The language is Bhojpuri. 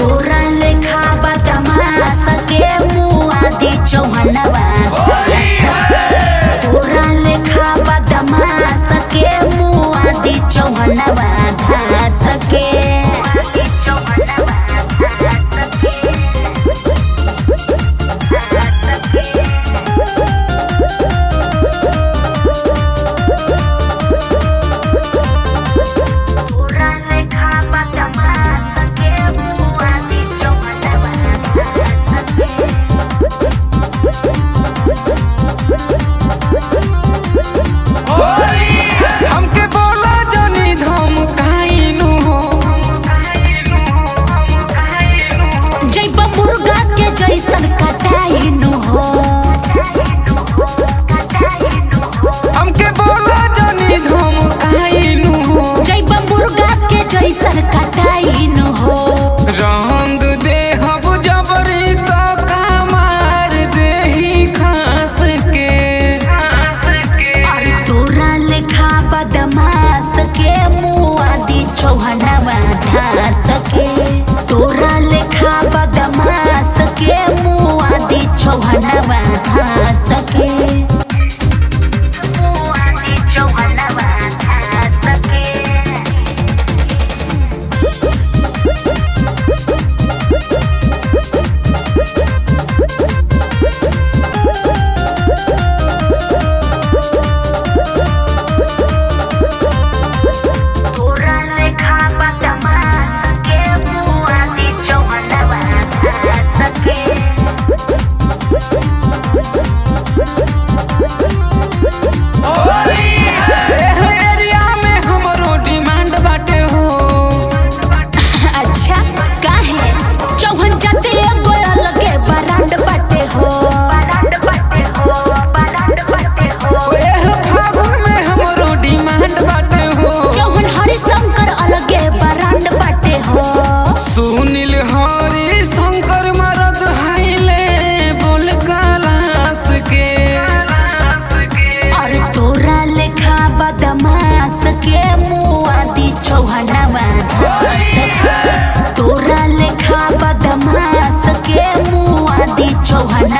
तोरा लेखा बदमाश के मुआदी चौहनवा तोरा लेखा बदमाश के मुआदी चौहनवा घास के जैसन कटाइनु हो हमके बोला जानी हम काइनु हो जैबा मुर्गा के जैसन कटाइनु हो रंग दे हम जबरी तो कमार देही खास के अरे तोरा लेखा बदमाश के मुआदी चौहनवा घास के तोरा लेखा बदमाश के मुआदी चौहनवा घास के मुआदी चौहनवा घास के तोरा लेखा बदमाश के मुआदी चौहनवा घास के एरिया में हमरो डिमांड बाटे हो अच्छा काहे चौहन जाते एगो अलगे बरांड बाटे हो एह फागुन में हमरो डिमांड बाटे हो चौहन हरिशंकर अलगे बरांड बाटे हो सुनील हरि शंकर मरद हाइले बोल कलास के और तोरा लेखा बदमाश के मुआदी चौहनवा तोरा लेखा बदमाश के मुआदी चौहनवा